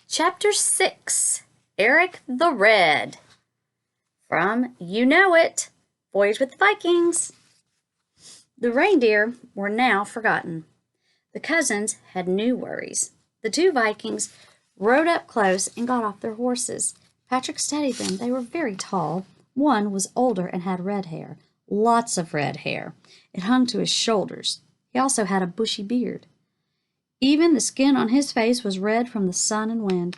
Chapter 6, Eric the Red. From You Know It, Voyage with the Vikings. The reindeer were now forgotten. The cousins had new worries. The two Vikings rode up close and got off their horses. Patrick studied them. They were very tall. One was older and had red hair, lots of red hair. It hung to his shoulders. He also had a bushy beard. Even the skin on his face was red from the sun and wind.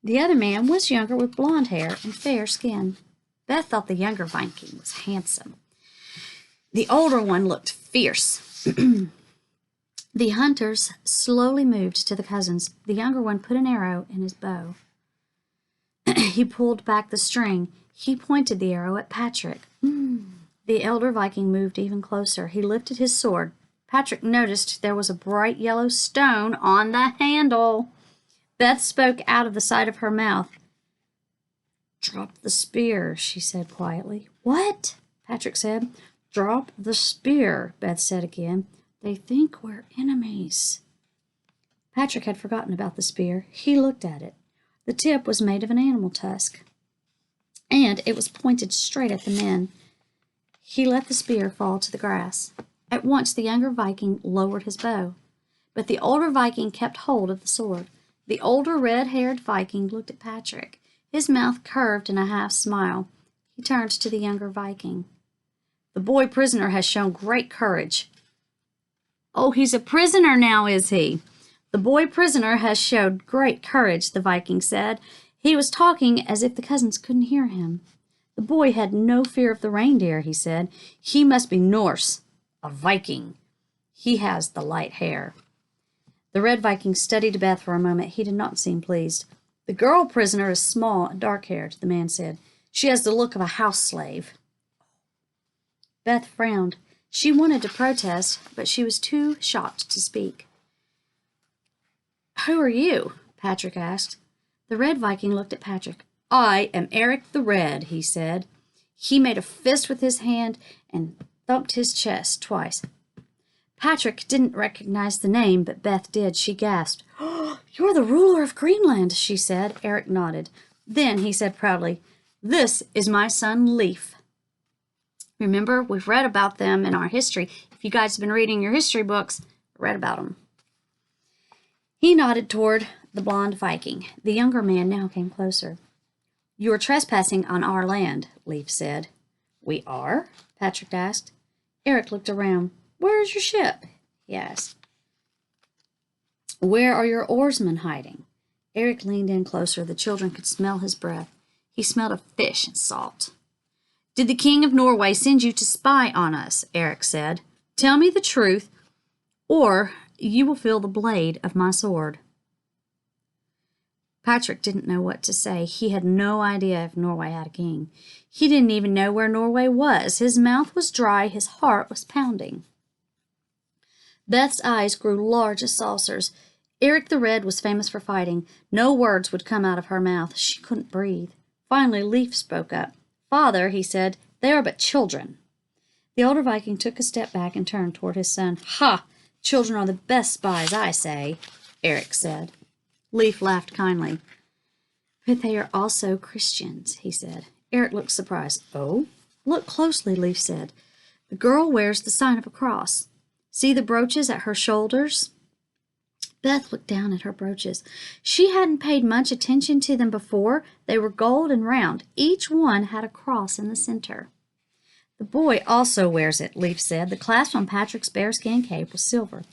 The other man was younger with blonde hair and fair skin. Beth thought the younger Viking was handsome. The older one looked fierce. The hunters slowly moved to the cousins. The younger one put an arrow in his bow. He pulled back the string. He pointed the arrow at Patrick. The elder Viking moved even closer. He lifted his sword. Patrick noticed there was a bright yellow stone on the handle. Beth spoke out of the side of her mouth. "Drop the spear," she said quietly. "What?" Patrick said. "Drop the spear," Beth said again. "They think we're enemies." Patrick had forgotten about the spear. He looked at it. The tip was made of an animal tusk, and it was pointed straight at the men. He let the spear fall to the grass. At once the younger Viking lowered his bow, but the older Viking kept hold of the sword. The older red-haired Viking looked at Patrick. His mouth curved in a half smile. He turned to the younger Viking. "The boy prisoner has shown great courage." "Oh, he's a prisoner now, is he?" "The boy prisoner has showed great courage," the Viking said. He was talking as if the cousins couldn't hear him. "The boy had no fear of the reindeer," he said. "He must be Norse, a Viking. He has the light hair." The red Viking studied Beth for a moment. He did not seem pleased. "The girl prisoner is small and dark-haired," the man said. "She has the look of a house slave." Beth frowned. She wanted to protest, but she was too shocked to speak. "Who are you?" Patrick asked. The red Viking looked at Patrick. "I am Eric the Red," he said. He made a fist with his hand and thumped his chest twice. Patrick didn't recognize the name, but Beth did. She gasped. "Oh, you're the ruler of Greenland," she said. Eric nodded. Then he said proudly, "This is my son Leif." Remember, we've read about them in our history. If you guys have been reading your history books, read about them. He nodded toward the blonde Viking. The younger man now came closer. "You are trespassing on our land," Leif said. "We are?" Patrick asked. Eric looked around. "Where is your ship?" he asked. "Where are your oarsmen hiding?" Eric leaned in closer. The children could smell his breath. He smelled of fish and salt. "Did the king of Norway send you to spy on us?" Eric said. "Tell me the truth, or you will feel the blade of my sword." Patrick didn't know what to say. He had no idea if Norway had a king. He didn't even know where Norway was. His mouth was dry. His heart was pounding. Beth's eyes grew large as saucers. Eric the Red was famous for fighting. No words would come out of her mouth. She couldn't breathe. Finally, Leif spoke up. "Father," he said, "they are but children." The older Viking took a step back and turned toward his son. "Ha! Children are the best spies, I say," Eric said. Leif laughed kindly. "But they are also Christians," he said. Eric looked surprised. "Oh?" "Look closely," Leif said. "The girl wears the sign of a cross. See the brooches at her shoulders?" Beth looked down at her brooches. She hadn't paid much attention to them before. They were gold and round. Each one had a cross in the center. "The boy also wears it," Leif said. The clasp on Patrick's bearskin cape was silver.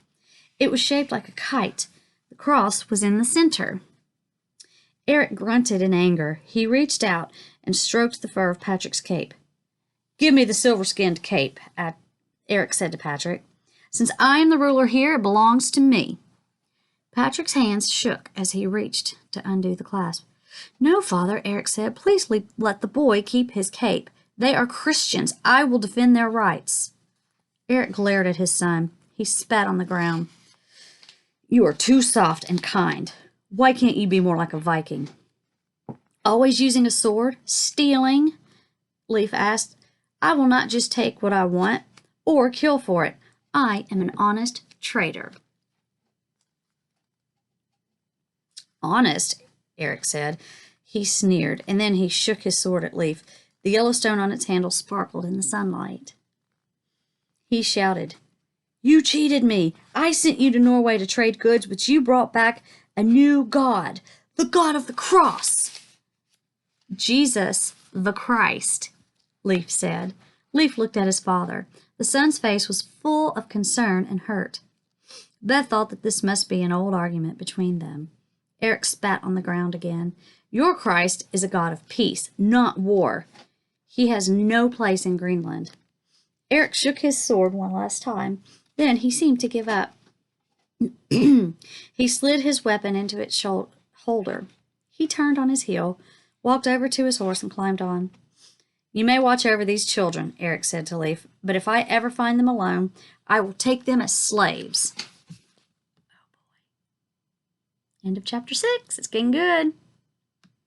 It was shaped like a kite. The cross was in the center. Eric grunted in anger. He reached out and stroked the fur of Patrick's cape. "Give me the silver-skinned cape," Eric said to Patrick. "Since I am the ruler here, it belongs to me." Patrick's hands shook as he reached to undo the clasp. "No, father," Eric said. "Please let the boy keep his cape. They are Christians. I will defend their rights." Eric glared at his son. He spat on the ground. "You are too soft and kind. Why can't you be more like a Viking?" "Always using a sword? Stealing?" Leif asked. "I will not just take what I want or kill for it. I am an honest trader." "Honest?" Eric said. He sneered, and then he shook his sword at Leaf. The yellow stone on its handle sparkled in the sunlight. He shouted, "You cheated me! I sent you to Norway to trade goods, but you brought back a new god, the God of the Cross." "Jesus the Christ," Leaf said. Leaf looked at his father. The son's face was full of concern and hurt. Beth thought that this must be an old argument between them. Eric spat on the ground again. "Your Christ is a God of peace, not war. He has no place in Greenland." Eric shook his sword one last time. Then he seemed to give up. He slid his weapon into its holder. He turned on his heel, walked over to his horse, and climbed on. "You may watch over these children," Eric said to Leaf, "but if I ever find them alone, I will take them as slaves." Oh boy. End of chapter 6. It's getting good.